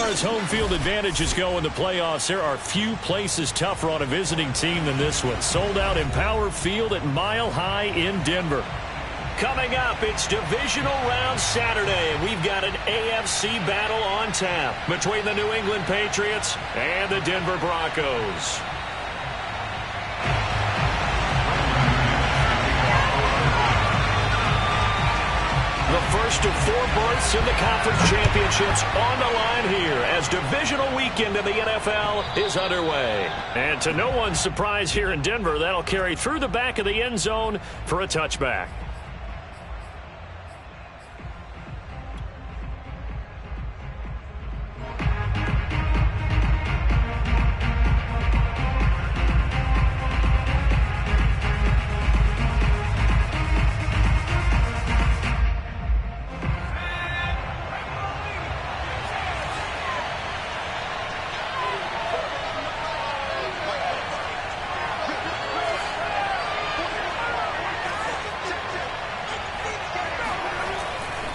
as home field advantages go in the playoffs, there are few places tougher on a visiting team than this one. Sold out Empower Field at Mile High in Denver. Coming up, it's Divisional Round Saturday, and we've got an AFC battle on tap between the New England Patriots and the Denver Broncos. The first of 4 berths in the conference championships on the line here as divisional weekend in the NFL is underway. And to no one's surprise here in Denver, that'll carry through the back of the end zone for a touchback.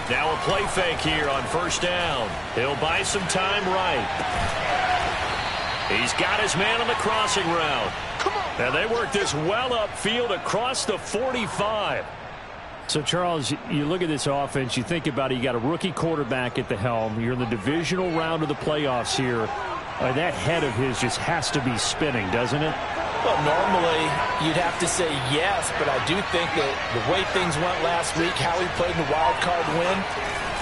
Now a play fake here on first down. He'll buy some time right. He's got his man on the crossing route. Now they work this well upfield across the 45. So, Charles, you look at this offense, you think about it, you got a rookie quarterback at the helm. You're in the divisional round of the playoffs here. That head of his just has to be spinning, doesn't it? Well, normally you'd have to say yes, but I do think that the way things went last week, how he played in the wild card win,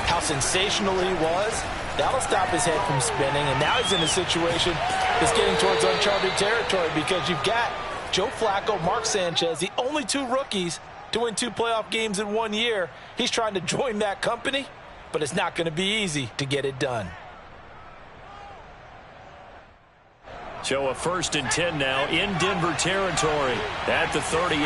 how sensational he was, that'll stop his head from spinning. And now he's in a situation that's getting towards uncharted territory because you've got Joe Flacco, Mark Sanchez, the only 2 rookies to win 2 playoff games in 1 year. He's trying to join that company, but it's not going to be easy to get it done. So a 1st and 10 now in Denver territory at the 38.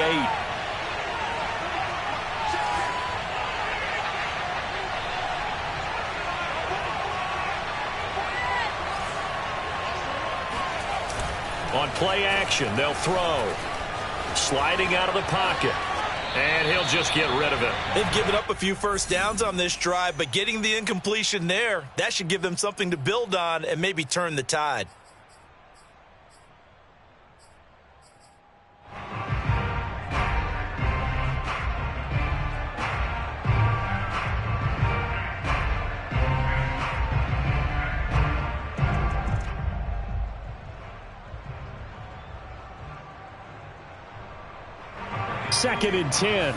On play action, they'll throw. Sliding out of the pocket. And he'll just get rid of it. They've given up a few first downs on this drive, but getting the incompletion there, that should give them something to build on and maybe turn the tide. Second and 10.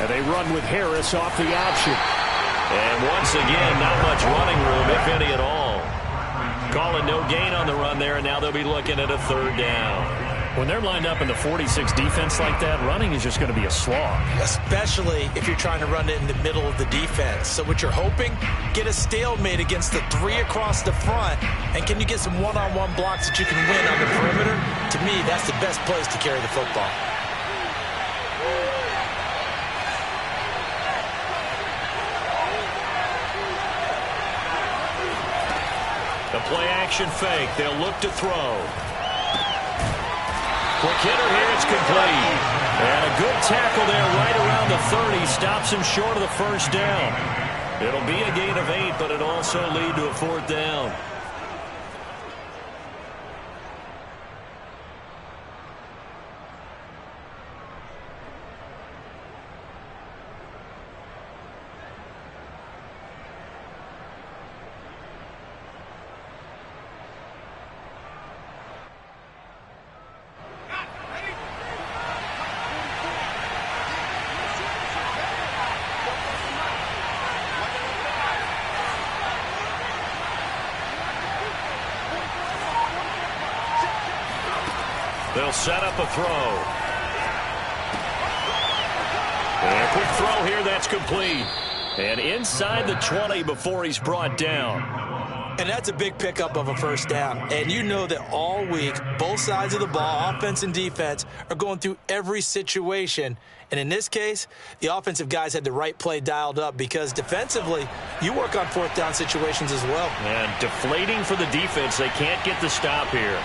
And they run with Harris off the option. And once again, not much running room, if any at all. Calling no gain on the run there, and now they'll be looking at a 3rd down. When they're lined up in the 46 defense like that, running is just going to be a slog. Especially if you're trying to run it in the middle of the defense. So what you're hoping, get a stalemate against the 3 across the front. And can you get some one-on-one blocks that you can win on the perimeter? To me, that's the best place to carry the football. The play action fake. They'll look to throw. Quick hitter here, it's complete. And a good tackle there right around the 30. Stops him short of the 1st down. It'll be a gain of 8, but it'll also lead to a 4th down. They'll set up a throw. And a quick throw here, that's complete. And inside the 20 before he's brought down. And that's a big pickup of a 1st down. And you know that all week, both sides of the ball, offense and defense, are going through every situation. And in this case, the offensive guys had the right play dialed up because defensively, you work on 4th down situations as well. And deflating for the defense. They can't get the stop here.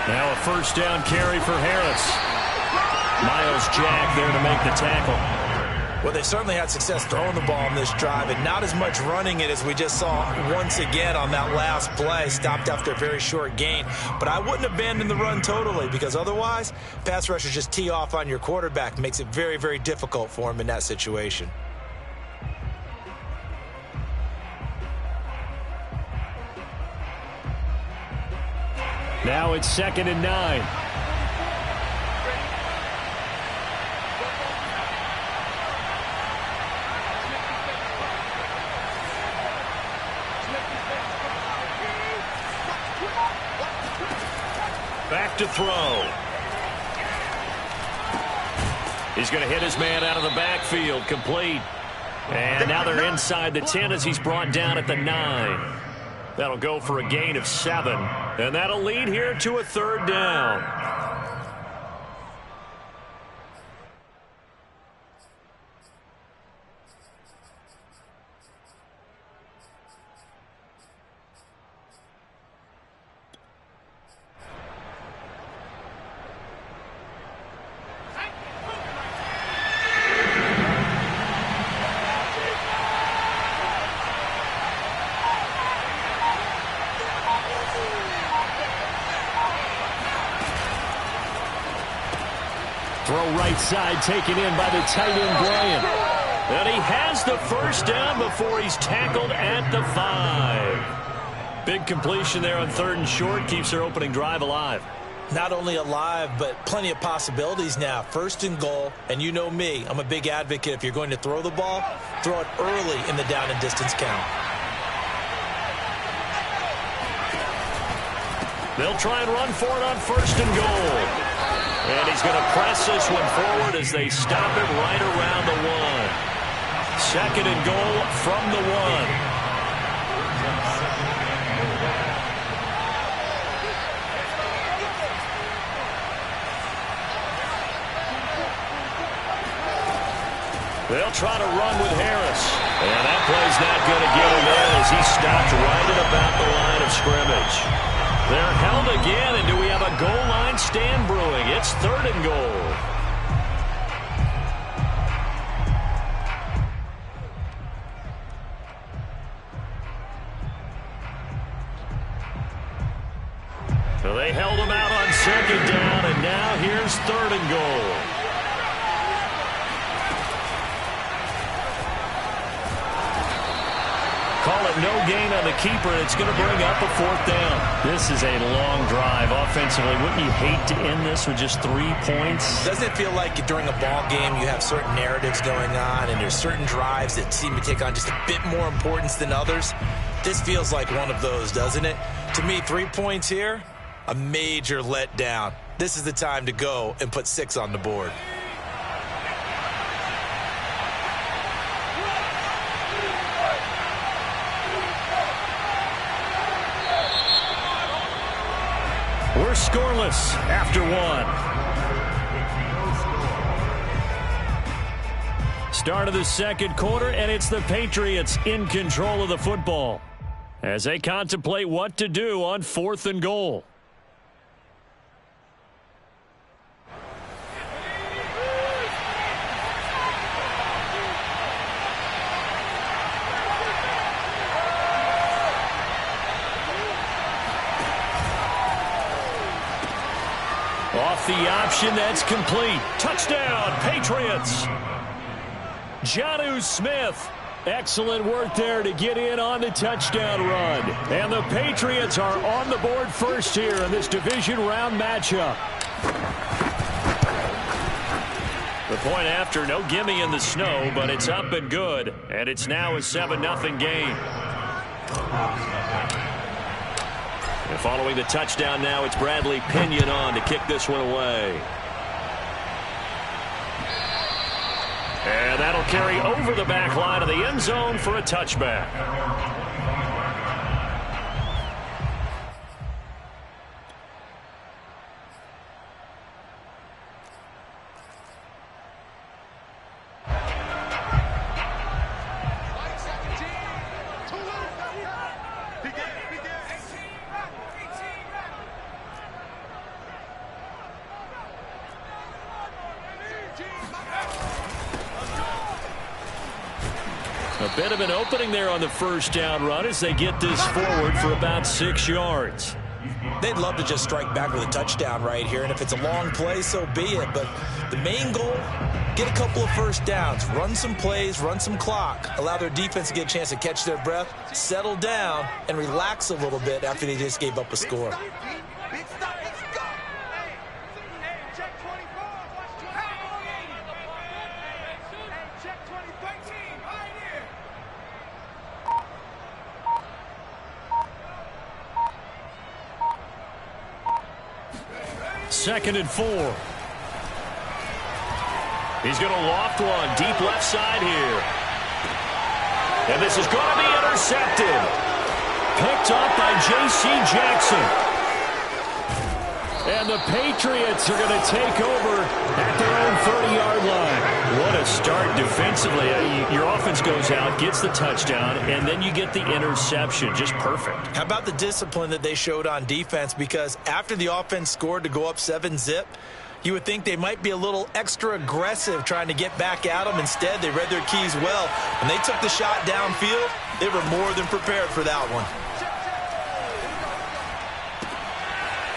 Now a 1st down carry for Harris. Miles Jack there to make the tackle. Well, they certainly had success throwing the ball on this drive, and not as much running it as we just saw once again on that last play. Stopped after a very short gain. But I wouldn't abandon the run totally, because otherwise, pass rushers just tee off on your quarterback. Makes it very, very difficult for him in that situation. Now it's 2nd and 9. Back to throw. He's going to hit his man out of the backfield. Complete. And now they're inside the 10 as he's brought down at the 9. That'll go for a gain of 7. And that'll lead here to a 3rd down. Throw right side taken in by the tight end, Bryant. And he has the first down before he's tackled at the 5. Big completion there on 3rd and short. Keeps their opening drive alive. Not only alive, but plenty of possibilities now. 1st and goal, and you know me. I'm a big advocate. If you're going to throw the ball, throw it early in the down and distance count. They'll try and run for it on 1st and goal. And he's going to press this one forward as they stop it right around the 1. 2nd and goal from the 1. They'll try to run with Harris. And that play's not going to get him in as he stopped right at about the line of scrimmage. They're held again, and do we have a goal line stand brewing? It's 3rd and goal. So they held him out on 2nd down, and now here's 3rd and goal. Call it no gain on the keeper, and it's going to bring up a 4th down. This is a long drive offensively. Wouldn't you hate to end this with just 3 points? Doesn't it feel like during a ball game you have certain narratives going on and there's certain drives that seem to take on just a bit more importance than others? This feels like one of those, doesn't it? To me, 3 points here, a major letdown. This is the time to go and put 6 on the board. We're scoreless after 1. Start of the 2nd quarter, and it's the Patriots in control of the football as they contemplate what to do on 4th and goal. Off the option, that's complete. Touchdown, Patriots. Jonnu Smith. Excellent work there to get in on the touchdown run. And the Patriots are on the board first here in this division round matchup. The point after, no gimme in the snow, but it's up and good. And it's now a 7-0 game. And following the touchdown now, it's Bradley Pinion on to kick this one away. And that'll carry over the back line of the end zone for a touchback. A bit of an opening there on the first down run as they get this forward for about 6 yards. They'd love to just strike back with a touchdown right here, and if it's a long play, so be it. But the main goal, get a couple of first downs, run some plays, run some clock, allow their defense to get a chance to catch their breath, settle down, and relax a little bit after they just gave up a score. Second and 4. He's going to loft one deep left side here. And this is going to be intercepted. Picked up by J.C. Jackson. And the Patriots are going to take over at their own 30-yard line. What a start defensively. Your offense goes out, gets the touchdown, and then you get the interception. Just perfect. How about the discipline that they showed on defense? Because after the offense scored to go up 7-zip, you would think they might be a little extra aggressive trying to get back at them. Instead, they read their keys well. When they took the shot downfield, they were more than prepared for that one.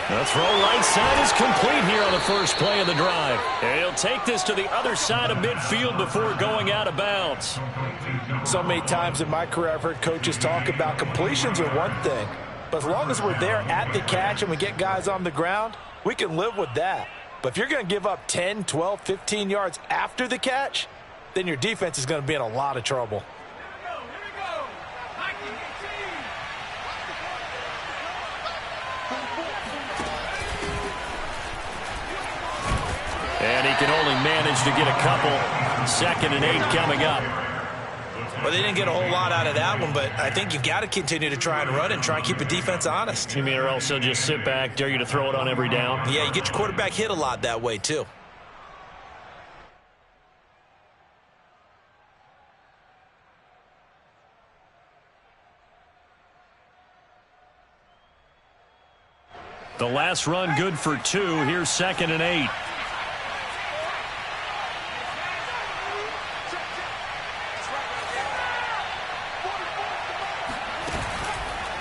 The throw right side is complete here on the first play of the drive. And he'll take this to the other side of midfield before going out of bounds. So many times in my career I've heard coaches talk about completions are one thing. But as long as we're there at the catch and we get guys on the ground, we can live with that. But if you're going to give up 10, 12, 15 yards after the catch, then your defense is going to be in a lot of trouble. And he can only manage to get a couple. 2nd and 8 coming up. Well, they didn't get a whole lot out of that one, but I think you've got to continue to try and run and try and keep the defense honest. You mean or else they'll just sit back, dare you to throw it on every down? Yeah, you get your quarterback hit a lot that way, too. The last run good for 2. Here's 2nd and 8.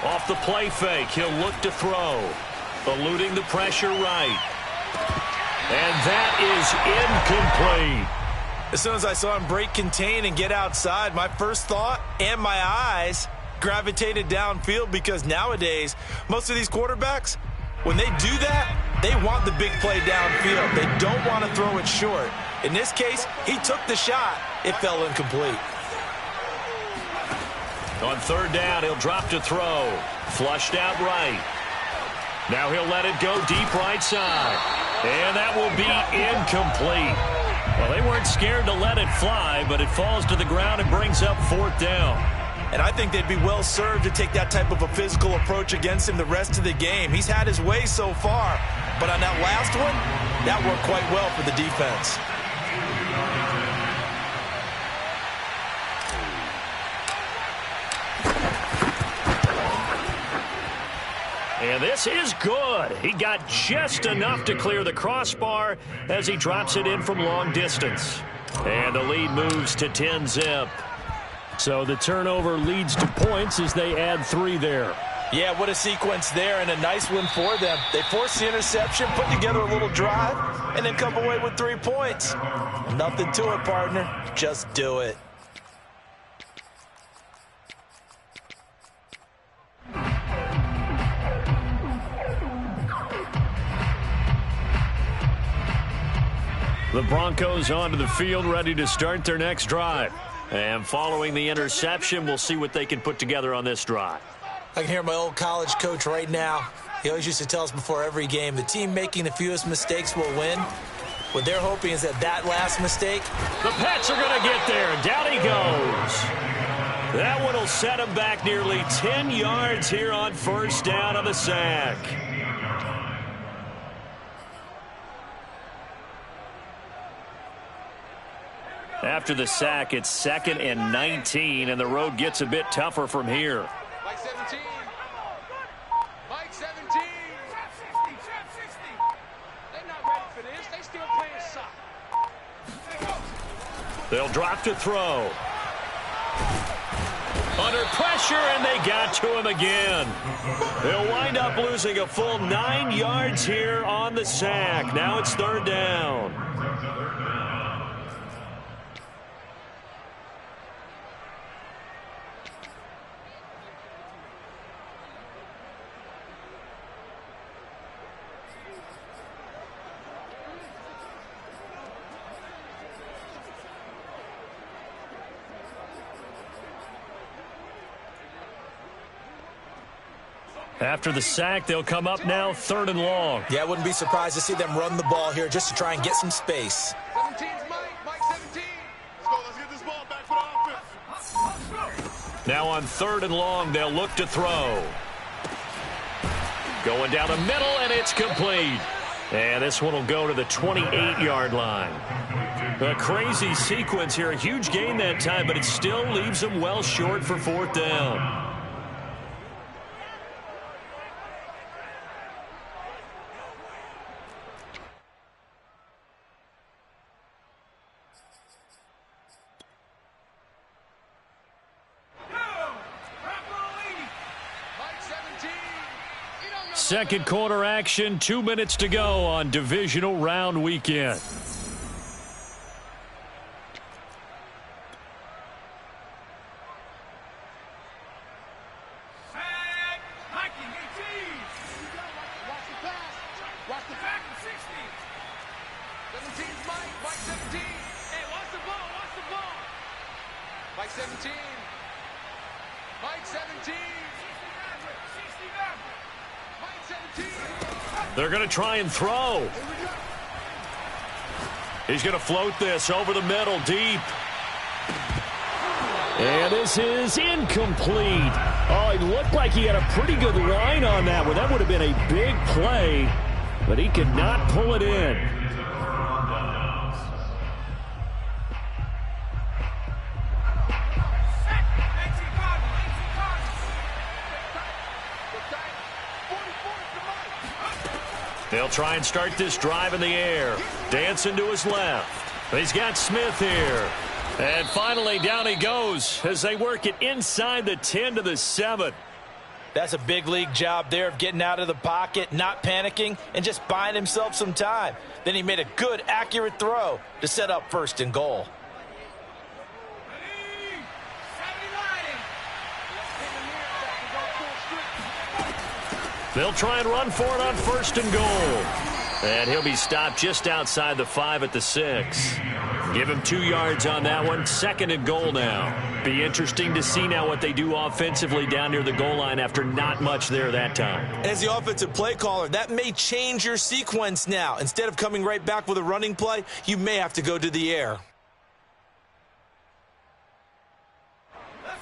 Off the play fake, he'll look to throw. Eluding the pressure right. And that is incomplete. As soon as I saw him break contain and get outside, my first thought and my eyes gravitated downfield, because nowadays, most of these quarterbacks, when they do that, they want the big play downfield. They don't want to throw it short. In this case, he took the shot. It fell incomplete. On 3rd down, he'll drop to throw. Flushed out right. Now he'll let it go deep right side. And that will be incomplete. Well, they weren't scared to let it fly, but it falls to the ground and brings up 4th down. And I think they'd be well served to take that type of a physical approach against him the rest of the game. He's had his way so far, but on that last one, that worked quite well for the defense. And this is good. He got just enough to clear the crossbar as he drops it in from long distance. And the lead moves to 10-zip. So the turnover leads to points as they add 3 there. Yeah, what a sequence there, and a nice one for them. They forced the interception, put together a little drive, and then come away with 3 points. Nothing to it, partner. Just do it. The Broncos onto the field, ready to start their next drive. And following the interception, we'll see what they can put together on this drive. I can hear my old college coach right now. He always used to tell us before every game, the team making the fewest mistakes will win. What they're hoping is that last mistake. The Pats are going to get there. Down he goes. That one will set him back nearly 10 yards here on 1st down on the sack. After the sack, it's 2nd and 19, and the road gets a bit tougher from here. Mike 17. Mike 17. They're not ready for this. They still playing soccer. They'll drop to throw. Under pressure, and they got to him again. They'll wind up losing a full 9 yards here on the sack. Now it's 3rd down. After the sack, they'll come up now 3rd and long. Yeah, I wouldn't be surprised to see them run the ball here just to try and get some space. 17's Mike. Mike 17. Let's go. Let's get this ball back for the offense. Now on 3rd and long, they'll look to throw. Going down the middle, and it's complete. And this one will go to the 28-yard line. A crazy sequence here. A huge gain that time, but it still leaves them well short for 4th down. Second quarter action, 2 minutes to go on divisional round weekend. They're going to try and throw. He's going to float this over the middle, deep. And this is incomplete. Oh, it looked like he had a pretty good line on that one. That would have been a big play, but he could not pull it in. They'll try and start this drive in the air. Dancing to his left. He's got Smith here. And finally, down he goes as they work it inside the 10 to the 7. That's a big league job there of getting out of the pocket, not panicking, and just buying himself some time. Then he made a good, accurate throw to set up 1st and goal. They'll try and run for it on 1st and goal. And he'll be stopped just outside the 5 at the 6. Give him 2 yards on that one. 2nd and goal now. Be interesting to see now what they do offensively down near the goal line after not much there that time. As the offensive play caller, that may change your sequence now. Instead of coming right back with a running play, you may have to go to the air.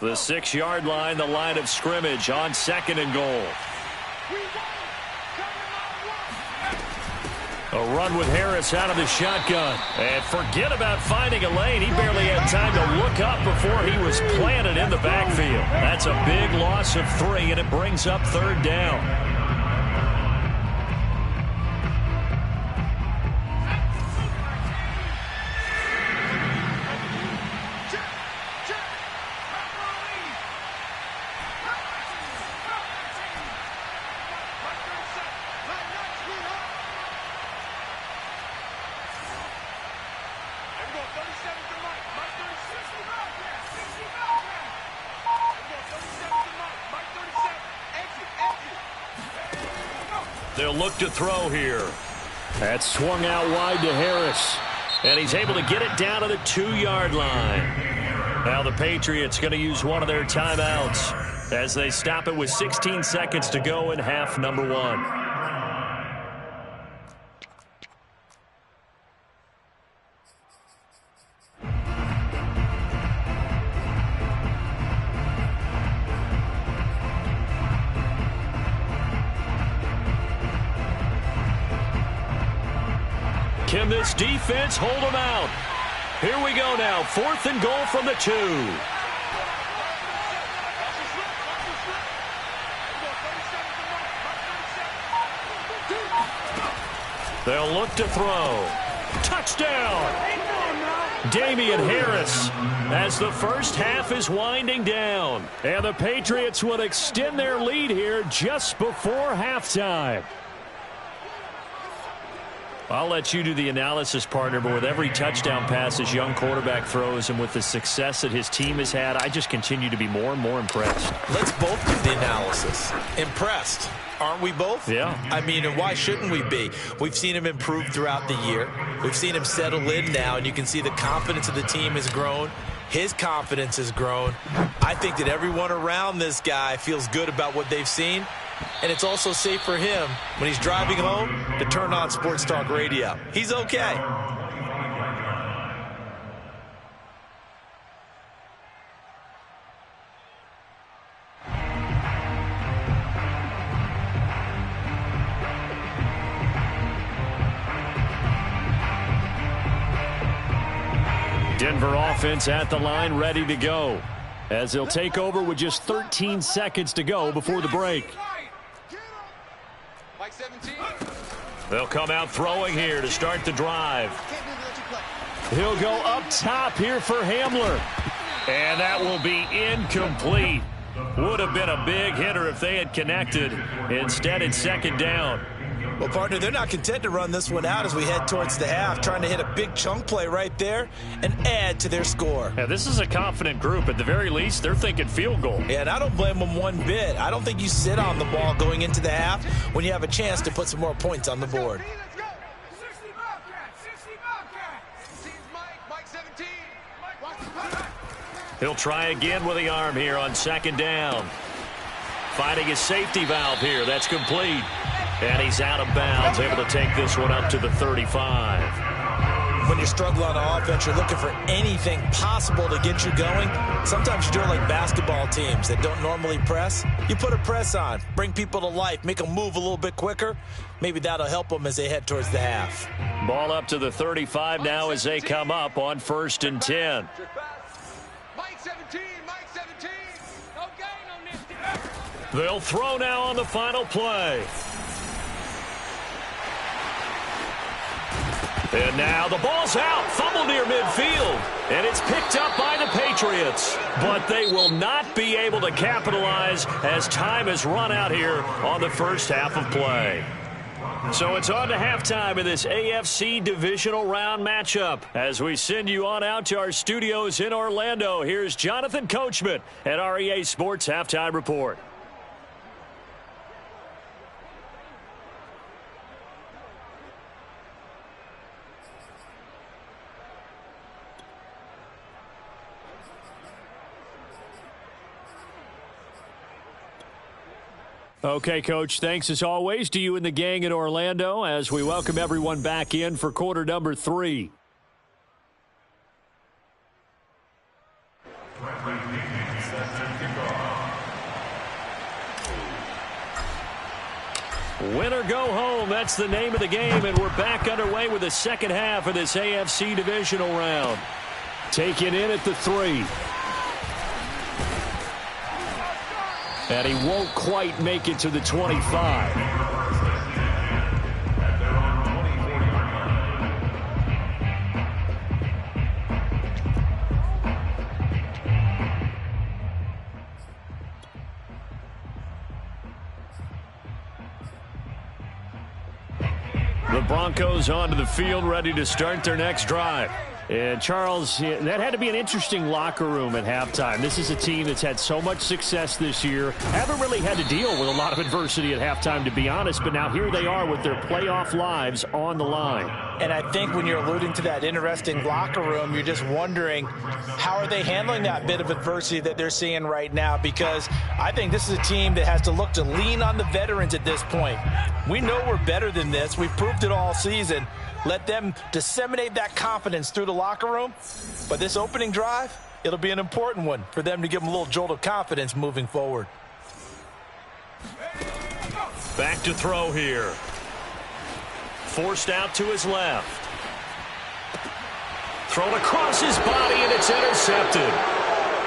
The 6-yard line, the line of scrimmage on 2nd and goal. A run with Harris out of the shotgun. And forget about finding a lane. He barely had time to look up before he was planted in the backfield. That's a big loss of 3, and it brings up 3rd down. They'll look to throw here. That's swung out wide to Harris. And he's able to get it down to the 2-yard line. Now the Patriots going to use one of their timeouts as they stop it with 16 seconds to go in half number 1. Can this defense hold them out? Here we go now. 4th and goal from the 2. They'll look to throw. Touchdown! Damian Harris as the first half is winding down. And the Patriots will extend their lead here just before halftime. I'll let you do the analysis, partner, but with every touchdown pass his young quarterback throws and with the success that his team has had, I just continue to be more and more impressed. Let's both do the analysis. Impressed. Aren't we both? Yeah. I mean, and why shouldn't we be? We've seen him improve throughout the year. We've seen him settle in now, and you can see the confidence of the team has grown. His confidence has grown. I think that everyone around this guy feels good about what they've seen. And it's also safe for him when he's driving home to turn on Sports Talk Radio. He's okay. Denver offense at the line, ready to go, as they'll take over with just 13 seconds to go before the break. Mike 17. They'll come out throwing here to start the drive. He'll go up top here for Hamler. And that will be incomplete. Would have been a big hitter if they had connected. Instead, it's second down. Well, partner, they're not content to run this one out as we head towards the half, trying to hit a big chunk play right there and add to their score. Yeah, this is a confident group. At the very least, they're thinking field goal. Yeah, and I don't blame them one bit. I don't think you sit on the ball going into the half when you have a chance to put some more points on the board. Let's go. 60 Bobcats. 60 Bobcats. Team's Mike 17. Watch the play. He'll try again with the arm here on second down. Finding his safety valve here. That's complete. And he's out of bounds, able to take this one up to the 35. When you're struggling on offense, you're looking for anything possible to get you going. Sometimes you do it like basketball teams that don't normally press. You put a press on, bring people to life, make them move a little bit quicker. Maybe that'll help them as they head towards the half. Ball up to the 35 now as they come up on 1st and 10. Mike 17. Mike 17. No gain on this. They'll throw now on the final play. And now the ball's out. Fumble near midfield. And it's picked up by the Patriots. But they will not be able to capitalize as time has run out here on the first half of play. So it's on to halftime in this AFC divisional round matchup. As we send you on out to our studios in Orlando, here's Jonathan Coachman at REA Sports Halftime Report. Okay, Coach, thanks as always to you and the gang in Orlando as we welcome everyone back in for quarter number 3. Win or go home, that's the name of the game, and we're back underway with the second half of this AFC divisional round. Taken in at the 3. And he won't quite make it to the 25. The Broncos onto the field, ready to start their next drive. And, Charles, that had to be an interesting locker room at halftime. This is a team that's had so much success this year. Haven't really had to deal with a lot of adversity at halftime, to be honest. But now here they are with their playoff lives on the line. And I think when you're alluding to that interesting locker room, you're just wondering how are they handling that bit of adversity that they're seeing right now, because I think this is a team that has to look to lean on the veterans at this point. We know we're better than this. We've proved it all season. Let them disseminate that confidence through the locker room. But this opening drive, it'll be an important one for them to give them a little jolt of confidence moving forward. Back to throw here. Forced out to his left. Thrown across his body, and it's intercepted.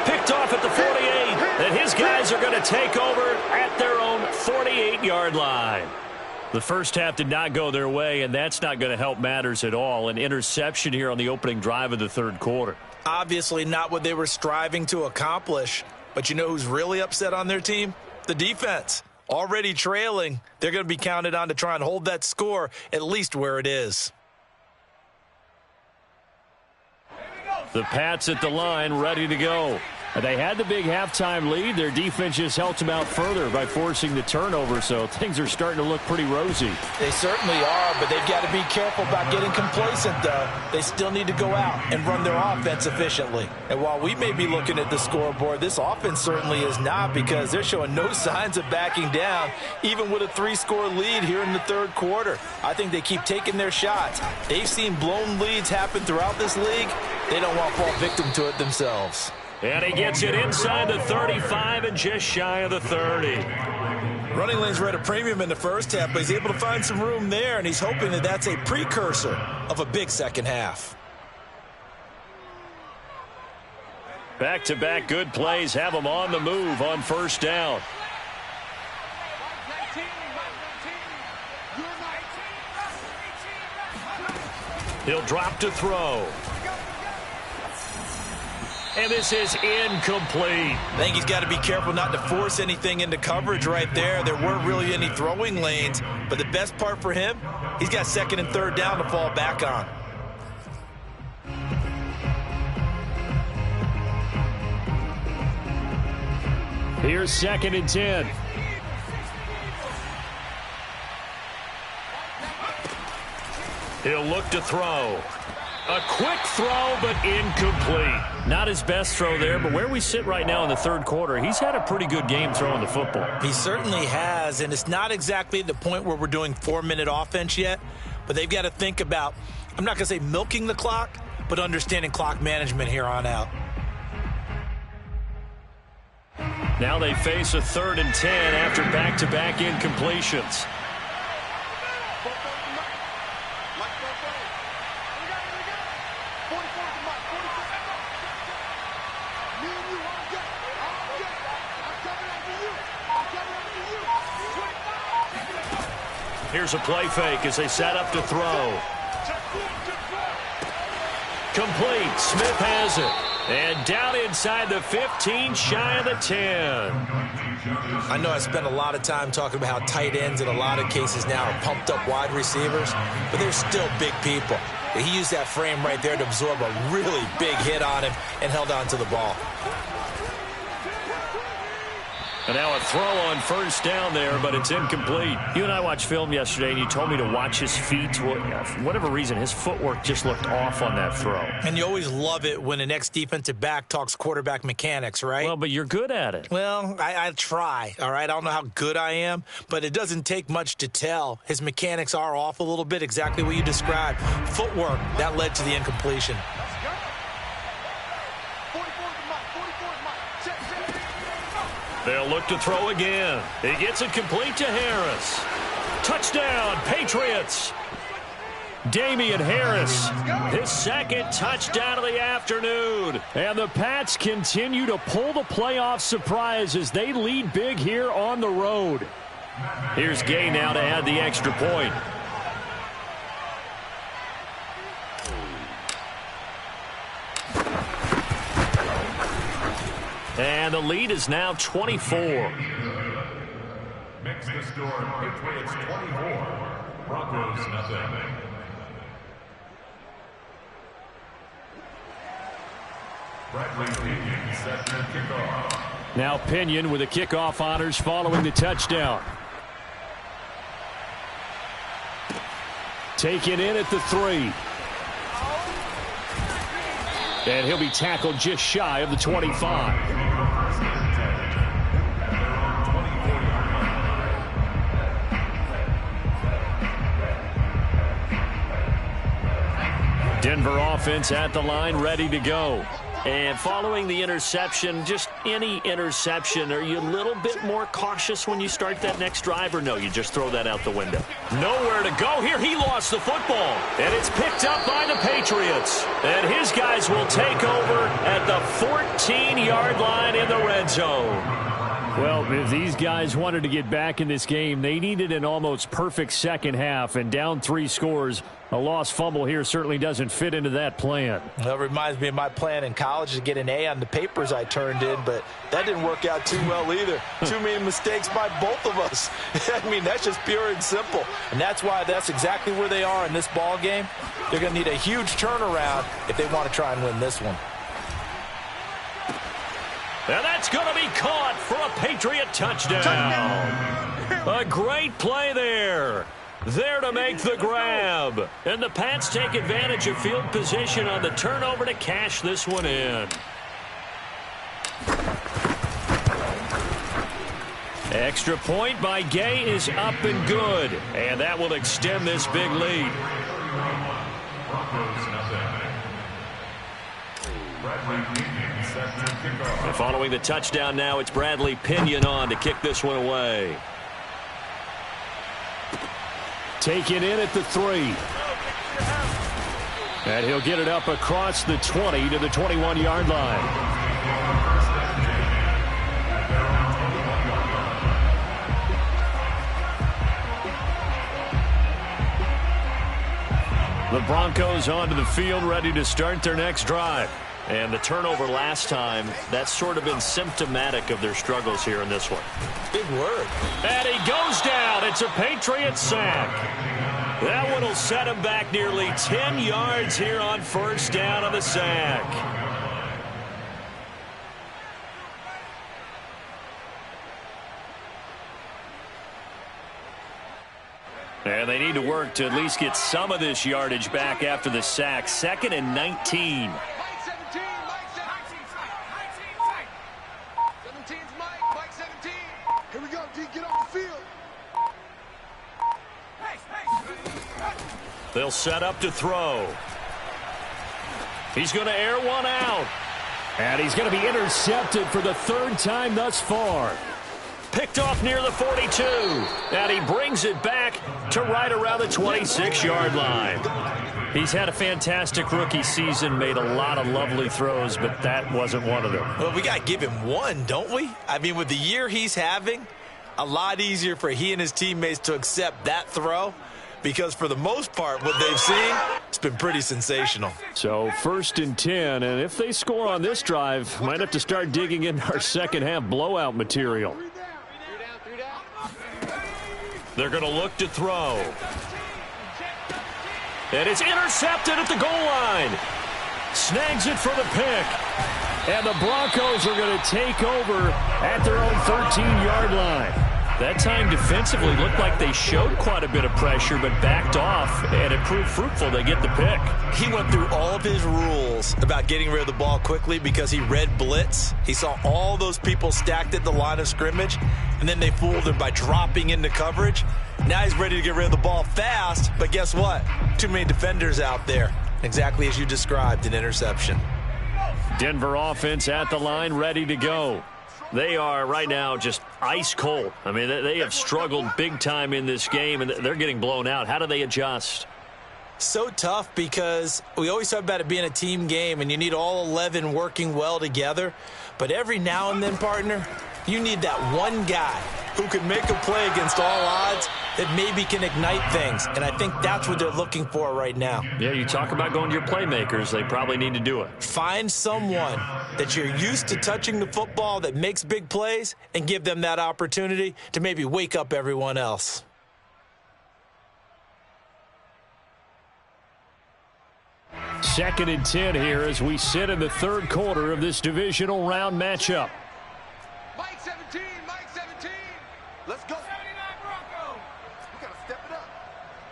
Picked off at the 48, and his guys are going to take over at their own 48-yard line. The first half did not go their way, and that's not going to help matters at all. An interception here on the opening drive of the third quarter. Obviously not what they were striving to accomplish. But you know who's really upset on their team? The defense. Already trailing. They're going to be counted on to try and hold that score at least where it is. The Pats at the line, ready to go. They had the big halftime lead. Their defense just helped them out further by forcing the turnover, so things are starting to look pretty rosy. They certainly are, but they've got to be careful about getting complacent, though. They still need to go out and run their offense efficiently. And while we may be looking at the scoreboard, this offense certainly is not, because they're showing no signs of backing down, even with a 3-score lead here in the third quarter. I think they keep taking their shots. They've seen blown leads happen throughout this league. They don't want to fall victim to it themselves. And he gets it inside the 35 and just shy of the 30. Running lanes were at a premium in the first half, but he's able to find some room there, and he's hoping that that's a precursor of a big second half. Back-to-back good plays have him on the move on first down. He'll drop to throw. And this is incomplete. I think he's got to be careful not to force anything into coverage right there. There weren't really any throwing lanes, but the best part for him, he's got second and third down to fall back on. Here's 2nd and 10. He'll look to throw. A quick throw, but incomplete. Not his best throw there, but where we sit right now in the third quarter, he's had a pretty good game throwing the football. He certainly has, and it's not exactly the point where we're doing 4-minute offense yet, but they've got to think about, I'm not going to say milking the clock, but understanding clock management here on out. Now they face a 3rd and 10 after back-to-back incompletions. Here's a play fake as they set up to throw. Complete. Smith has it. And down inside the 15, shy of the 10. I know I spent a lot of time talking about how tight ends in a lot of cases now are pumped up wide receivers, but they're still big people. He used that frame right there to absorb a really big hit on him and held on to the ball. And now a throw on first down there, but it's incomplete. You and I watched film yesterday, and you told me to watch his feet. For whatever reason, his footwork just looked off on that throw. And you always love it when an ex-defensive back talks quarterback mechanics, right? Well, but you're good at it. Well, I try, all right? I don't know how good I am, but it doesn't take much to tell. His mechanics are off a little bit, exactly what you described. Footwork, that led to the incompletion. They'll look to throw again. He gets it complete to Harris. Touchdown, Patriots. Damian Harris, his 2nd touchdown of the afternoon. And the Pats continue to pull the playoff surprise as they lead big here on the road. Here's Gay now to add the extra point. And the lead is now 24. Makes the score Patriots 24, Broncos nothing. Pinion set to kickoff. Now Pinion with the kickoff honors following the touchdown. Taken in at the 3. And he'll be tackled just shy of the 25. Denver offense at the line, ready to go. And following the interception, just any interception, are you a little bit more cautious when you start that next drive, or no, you just throw that out the window? Nowhere to go here. He lost the football, and it's picked up by the Patriots. And his guys will take over at the 14-yard line in the red zone. Well, if these guys wanted to get back in this game, they needed an almost perfect second half, and down 3 scores. A lost fumble here certainly doesn't fit into that plan. Well, it reminds me of my plan in college to get an A on the papers I turned in, but that didn't work out too well either. Too many mistakes by both of us. I mean, that's just pure and simple. And that's why that's exactly where they are in this ball game. They're going to need a huge turnaround if they want to try and win this one. And that's going to be caught for a Patriot touchdown. A great play there. There to make the grab. And the Pats take advantage of field position on the turnover to cash this one in. Extra point by Gay is up and good. And that will extend this big lead. Broncos nothing. Bradley Pinion set to kick off. And following the touchdown now, it's Bradley Pinion on to kick this one away. Taken in at the 3. And he'll get it up across the 20 to the 21-yard line. The Broncos onto the field, ready to start their next drive. And the turnover last time, that's sort of been symptomatic of their struggles here in this one. Big word. And he goes down. It's a Patriot sack. That one will set him back nearly 10 yards here on first down on the sack. And they need to work to at least get some of this yardage back after the sack. 2nd and 19. They'll set up to throw. He's going to air one out. And he's going to be intercepted for the 3rd time thus far. Picked off near the 42. And he brings it back to right around the 26-yard line. He's had a fantastic rookie season, made a lot of lovely throws, but that wasn't one of them. Well, we got to give him one, don't we? I mean, with the year he's having, a lot easier for he and his teammates to accept that throw. Because for the most part, what they've seen, it's been pretty sensational. So 1st and 10, and if they score on this drive, might have to start digging in our second half blowout material. They're going to look to throw. And it's intercepted at the goal line. Snags it for the pick. And the Broncos are going to take over at their own 13-yard line. That time defensively looked like they showed quite a bit of pressure but backed off, and it proved fruitful. They get the pick. He went through all of his rules about getting rid of the ball quickly because he read blitz. He saw all those people stacked at the line of scrimmage, and then they fooled him by dropping into coverage. Now he's ready to get rid of the ball fast, but guess what? Too many defenders out there. Exactly as you described, an interception. Denver offense at the line, ready to go. They are right now just ice cold. I mean, they have struggled big time in this game, and they're getting blown out. How do they adjust? So tough because we always talk about it being a team game, and you need all 11 working well together. But every now and then, partner, you need that one guy who can make a play against all odds that maybe can ignite things. And I think that's what they're looking for right now. Yeah, you talk about going to your playmakers. They probably need to do it. Find someone that you're used to touching the football that makes big plays and give them that opportunity to maybe wake up everyone else. Second and 10 here as we sit in the 3rd quarter of this divisional round matchup. Mike 17, Mike 17. Let's go. 79 Broncos. We got to step it up.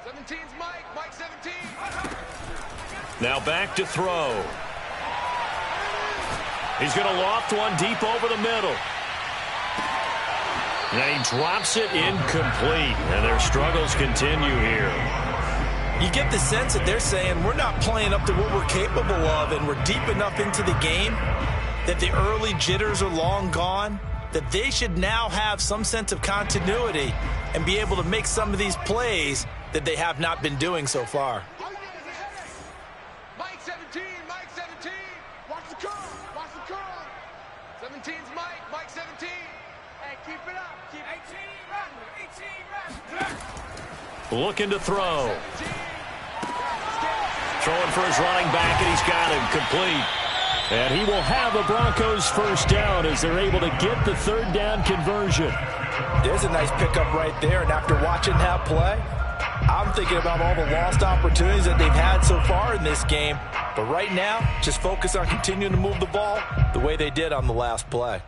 17's Mike, Mike 17. Now back to throw. He's going to loft one deep over the middle. And he drops it incomplete. And their struggles continue here. You get the sense that they're saying we're not playing up to what we're capable of, and we're deep enough into the game that the early jitters are long gone, that they should now have some sense of continuity and be able to make some of these plays that they have not been doing so far. Mike 17, Mike 17. Watch the curl, watch the curl. 17's Mike, Mike 17. Hey, Looking to throw. Throwing for his running back, and he's got him complete. And he will have a Broncos first down as they're able to get the third down conversion. There's a nice pickup right there, and after watching that play, I'm thinking about all the lost opportunities that they've had so far in this game. But right now, just focus on continuing to move the ball the way they did on the last play.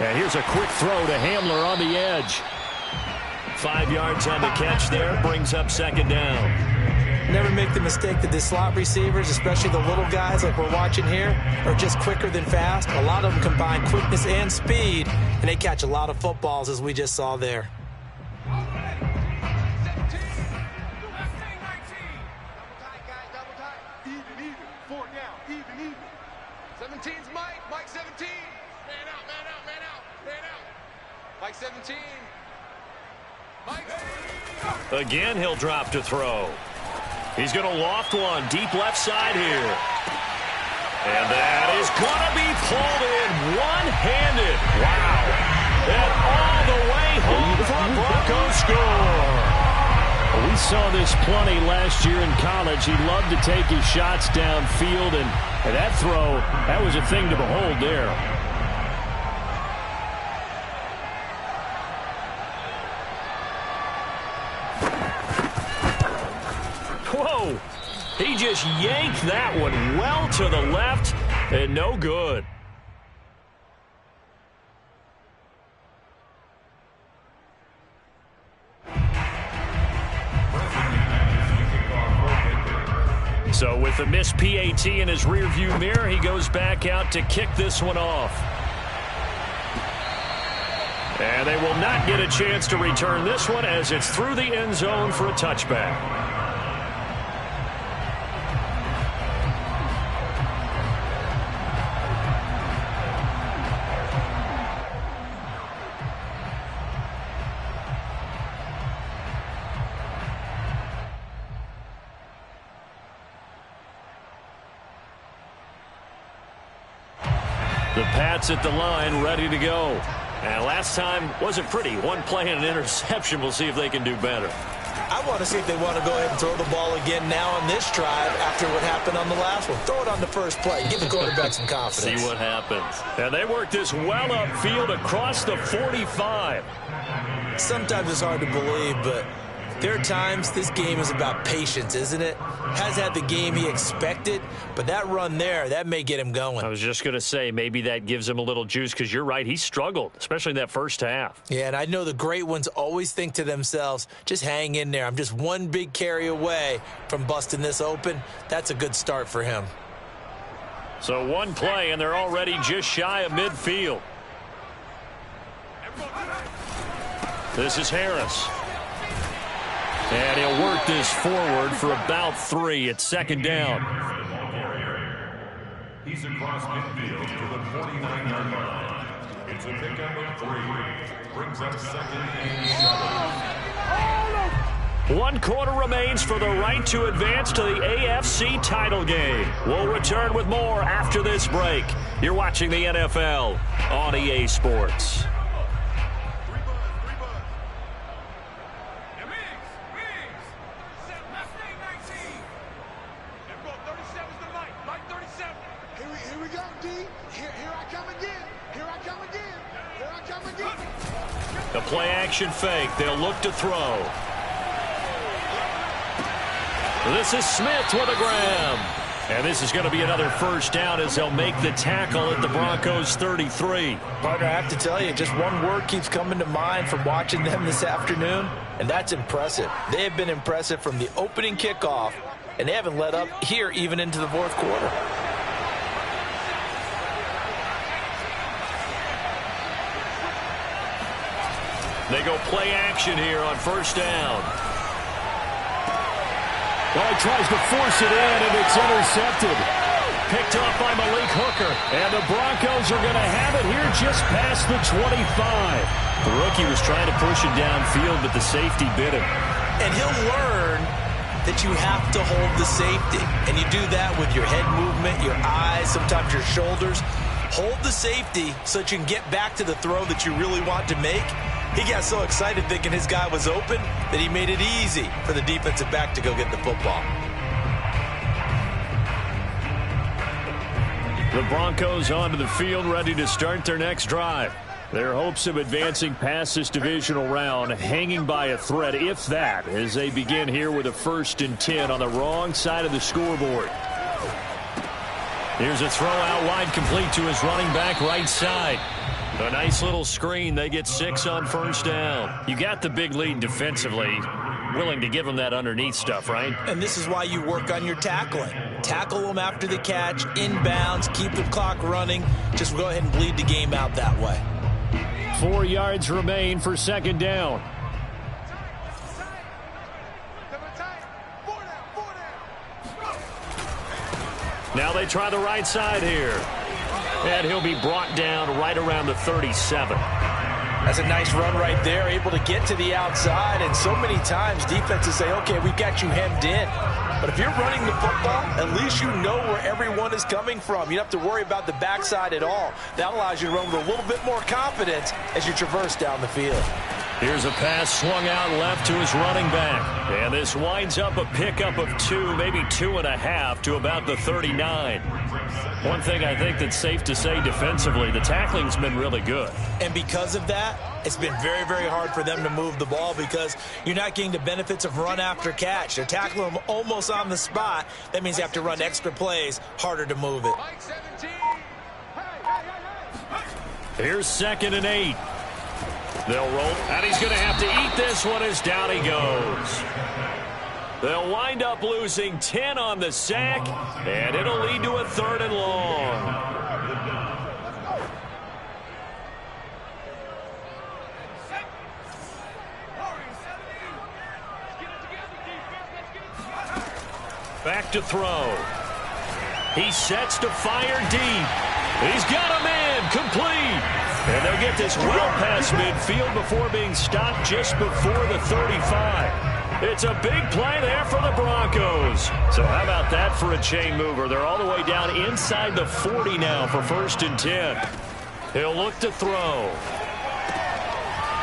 And here's a quick throw to Hamler on the edge. 5 yards on the catch there, brings up second down. Never make the mistake that the slot receivers, especially the little guys like we're watching here, are just quicker than fast. A lot of them combine quickness and speed, and they catch a lot of footballs, as we just saw there. Even. 4 down. Even. 17's Mike. Mike 17. Man out. Mike 17. Mike. Again, he'll drop to throw. He's going to loft one deep left side here. And that is going to be pulled in one-handed. Wow. And all the way home for a Broncos score. We saw this plenty last year in college. He loved to take his shots downfield, and that throw, that was a thing to behold there. Whoa! He just yanked that one well to the left, and no good. So with the missed PAT in his rearview mirror, he goes back out to kick this one off. And they will not get a chance to return this one as it's through the end zone for a touchback. The Pats at the line, ready to go. And last time wasn't pretty. One play and an interception. We'll see if they can do better. I want to see if they want to go ahead and throw the ball again now on this drive after what happened on the last one. Throw it on the first play. Give the quarterback some confidence. See what happens. And they work this well upfield across the 45. Sometimes it's hard to believe, but there are times this game is about patience, isn't it? Has had the game he expected, but that run there, that may get him going. I was just going to say, maybe that gives him a little juice because you're right, he struggled, especially in that first half. Yeah, and I know the great ones always think to themselves, just hang in there. I'm just one big carry away from busting this open. That's a good start for him. So one play, and they're already just shy of midfield. This is Harris. And he'll work this forward for about 3 at second down. He's across midfield to the 49-yard line. It's a pickup of 3. Brings up second and 7. 1 quarter remains for the right to advance to the AFC title game. We'll return with more after this break. You're watching the NFL on EA Sports. The play-action fake. They'll look to throw. This is Smith with a grab. And this is going to be another first down as they'll make the tackle at the Broncos 33. Partner, I have to tell you, just one word keeps coming to mind from watching them this afternoon, and that's impressive. They have been impressive from the opening kickoff, and they haven't let up here even into the fourth quarter. They go play action here on first down. Well, he tries to force it in, and it's intercepted. Picked up by Malik Hooker. And the Broncos are going to have it here just past the 25. The rookie was trying to push it downfield, but the safety bit him. And he'll learn that you have to hold the safety. And you do that with your head movement, your eyes, sometimes your shoulders. Hold the safety so that you can get back to the throw that you really want to make. He got so excited thinking his guy was open that he made it easy for the defensive back to go get the football. The Broncos onto the field, ready to start their next drive. Their hopes of advancing past this divisional round hanging by a thread, if that, as they begin here with a 1st and 10 on the wrong side of the scoreboard. Here's a throw out wide, complete to his running back right side. A nice little screen. They get 6 on 1st down. You got the big lead defensively. Willing to give them that underneath stuff, right? And this is why you work on your tackling. Tackle them after the catch, inbounds, keep the clock running. Just go ahead and bleed the game out that way. 4 yards remain for 2nd down. Now they try the right side here. And he'll be brought down right around the 37. That's a nice run right there, able to get to the outside. And so many times defenses say, okay, we've got you hemmed in. But if you're running the football, at least you know where everyone is coming from. You don't have to worry about the backside at all. That allows you to run with a little bit more confidence as you traverse down the field. Here's a pass swung out left to his running back. And this winds up a pickup of 2, maybe 2.5 to about the 39. One thing I think that's safe to say defensively, the tackling's been really good. And because of that, it's been very, very hard for them to move the ball because you're not getting the benefits of run after catch. They're tackling them almost on the spot. That means you have to run extra plays, harder to move it. Here's 2nd and 8. They'll roll, and he's going to have to eat this one as down he goes. They'll wind up losing 10 on the sack, and it'll lead to a 3rd and long. Back to throw. He sets to fire deep. He's got him in, complete. And they'll get this well past midfield before being stopped just before the 35. It's a big play there for the Broncos. So how about that for a chain mover? They're all the way down inside the 40 now for 1st and 10. He'll look to throw.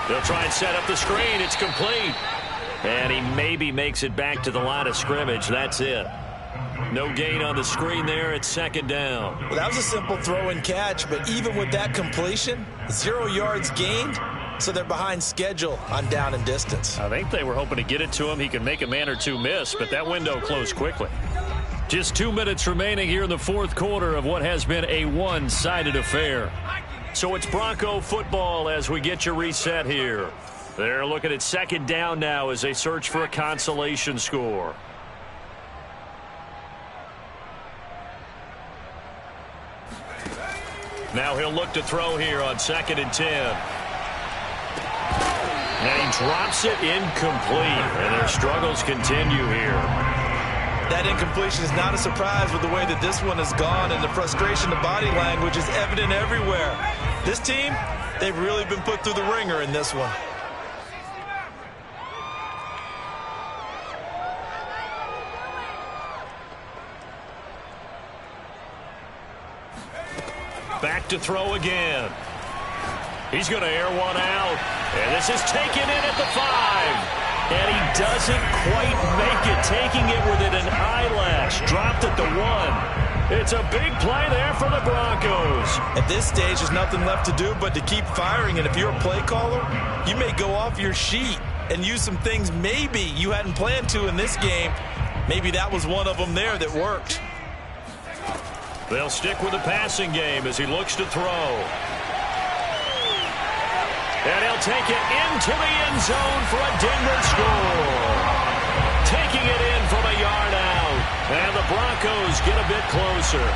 They'll try and set up the screen. It's complete. And he maybe makes it back to the line of scrimmage. That's it. No gain on the screen there at 2nd down. Well, that was a simple throw and catch, but even with that completion, 0 yards gained, so they're behind schedule on down and distance. I think they were hoping to get it to him. He could make a man or two miss, but that window closed quickly. Just 2 minutes remaining here in the 4th quarter of what has been a one-sided affair. So it's Bronco football as we get you reset here. They're looking at 2nd down now as they search for a consolation score. Now he'll look to throw here on 2nd and 10. And he drops it incomplete, and their struggles continue here. That incompletion is not a surprise with the way that this one has gone, and the frustration, the body language is evident everywhere. This team, they've really been put through the ringer in this one. Back to throw again. He's going to air one out. And this is taken in at the 5. And he doesn't quite make it, taking it within an eyelash. Dropped at the 1. It's a big play there for the Broncos. At this stage, there's nothing left to do but to keep firing. And if you're a play caller, you may go off your sheet and use some things maybe you hadn't planned to in this game. Maybe that was one of them there that worked. They'll stick with the passing game as he looks to throw. And he'll take it into the end zone for a Denver score. Taking it in from a yard out. And the Broncos get a bit closer.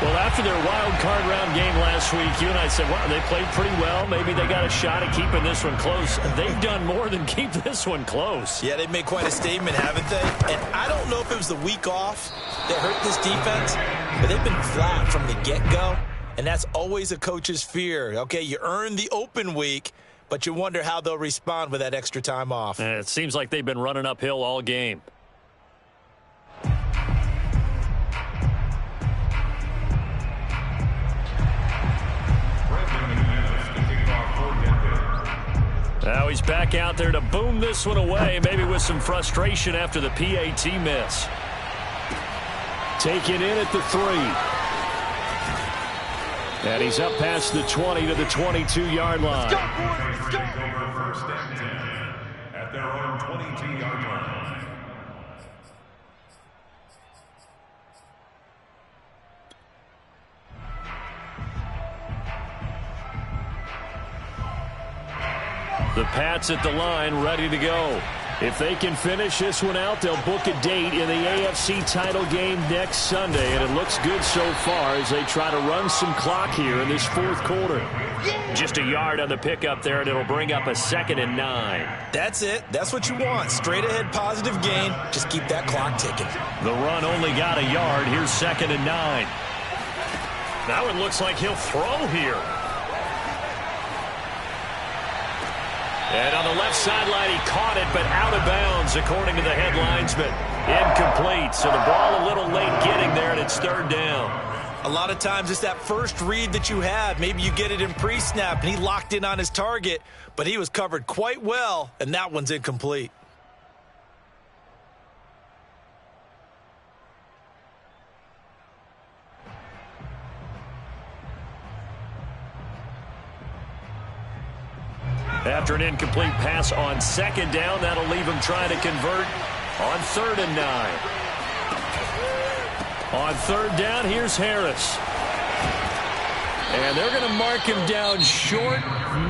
Well, after their wild card round game last week, you and I said, well, they played pretty well. Maybe they got a shot at keeping this one close. They've done more than keep this one close. Yeah, they've made quite a statement, haven't they? And I don't know if it was the week off that hurt this defense, but they've been flat from the get-go. And that's always a coach's fear. Okay, you earn the open week, but you wonder how they'll respond with that extra time off. And it seems like they've been running uphill all game. Fienz back out there to boom this one away, maybe with some frustration after the PAT miss. Taken in at the 3. And he's up past the 20 to the 22-yard line. Take over first and 10 at their own 22-yard line. The Pats at the line, ready to go. If they can finish this one out, they'll book a date in the AFC title game next Sunday, and it looks good so far as they try to run some clock here in this fourth quarter. Just a yard on the pickup there, and it'll bring up a 2nd and 9. That's it. That's what you want. Straight ahead positive gain. Just keep that clock ticking. The run only got a yard. Here's 2nd and 9. Now it looks like he'll throw here. And on the left sideline, he caught it, but out of bounds, according to the head linesman. Incomplete, so the ball a little late getting there, and it's 3rd down. A lot of times it's that first read that you have. Maybe you get it in pre-snap, and he locked in on his target, but he was covered quite well, and that one's incomplete. After an incomplete pass on 2nd down, that'll leave him trying to convert on 3rd and 9. On 3rd down, here's Harris. And they're going to mark him down short,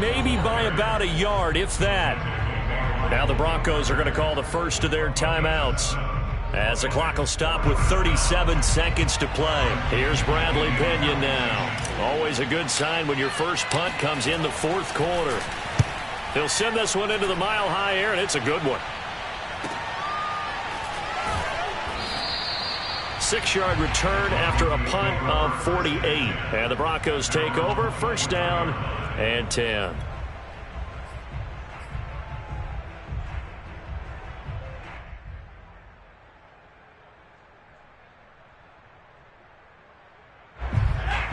maybe by about a yard, if that. Now the Broncos are going to call the first of their timeouts, as the clock will stop with 37 seconds to play. Here's Bradley Pinion now. Always a good sign when your first punt comes in the 4th quarter. He'll send this one into the mile-high air, and it's a good one. 6-yard return after a punt of 48. And the Broncos take over, 1st down and 10.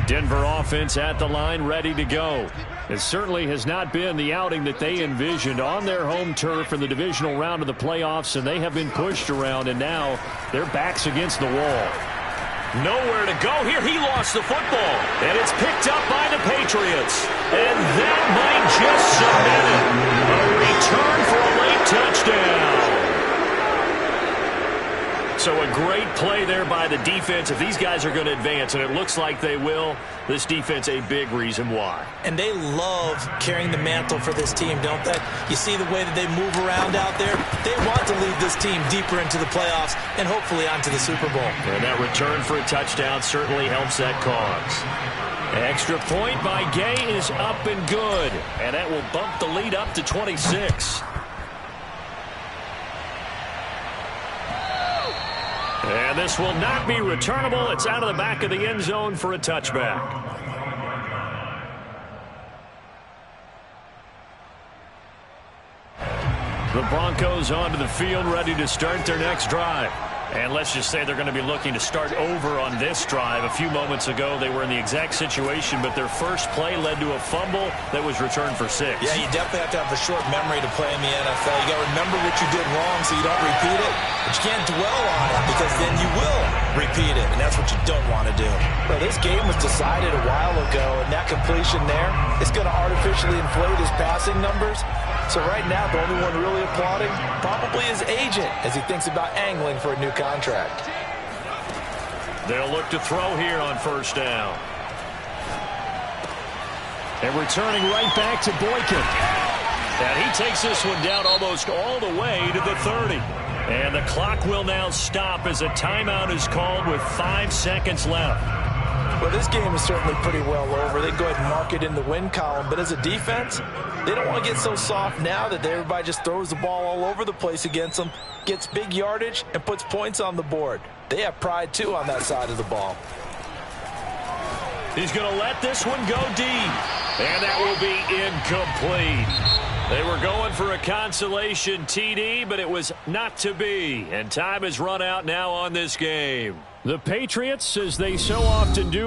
Denver offense at the line, ready to go. It certainly has not been the outing that they envisioned on their home turf in the divisional round of the playoffs, and they have been pushed around, and now their backs against the wall. Nowhere to go here. He lost the football, and it's picked up by the Patriots. And that might just submit it. A return for a late touchdown. So a great play there by the defense. If these guys are going to advance, and it looks like they will, this defense a big reason why. And they love carrying the mantle for this team, don't they? You see the way that they move around out there? They want to lead this team deeper into the playoffs and hopefully onto the Super Bowl. And that return for a touchdown certainly helps that cause. Extra point by Gay is up and good. And that will bump the lead up to 26. And this will not be returnable. It's out of the back of the end zone for a touchback. The Broncos onto the field, ready to start their next drive. And let's just say they're going to be looking to start over on this drive. A few moments ago, they were in the exact situation, but their first play led to a fumble that was returned for 6. Yeah, you definitely have to have a short memory to play in the NFL. You got to remember what you did wrong so you don't repeat it, but you can't dwell on it because then you will repeat it, and that's what you don't want to do. Well, this game was decided a while ago, and that completion there is going to artificially inflate his passing numbers. So right now, the only one really applauding probably his agent as he thinks about angling for a new contract. They'll look to throw here on 1st down. And returning right back to Boykin. And he takes this one down almost all the way to the 30. And the clock will now stop as a timeout is called with 5 seconds left. Well, this game is certainly pretty well over. They go ahead and mark it in the win column. But as a defense, they don't want to get so soft now that everybody just throws the ball all over the place against them, gets big yardage, and puts points on the board. They have pride, too, on that side of the ball. He's going to let this one go deep. And that will be incomplete. They were going for a consolation TD, but it was not to be. And time has run out now on this game. The Patriots, as they so often do,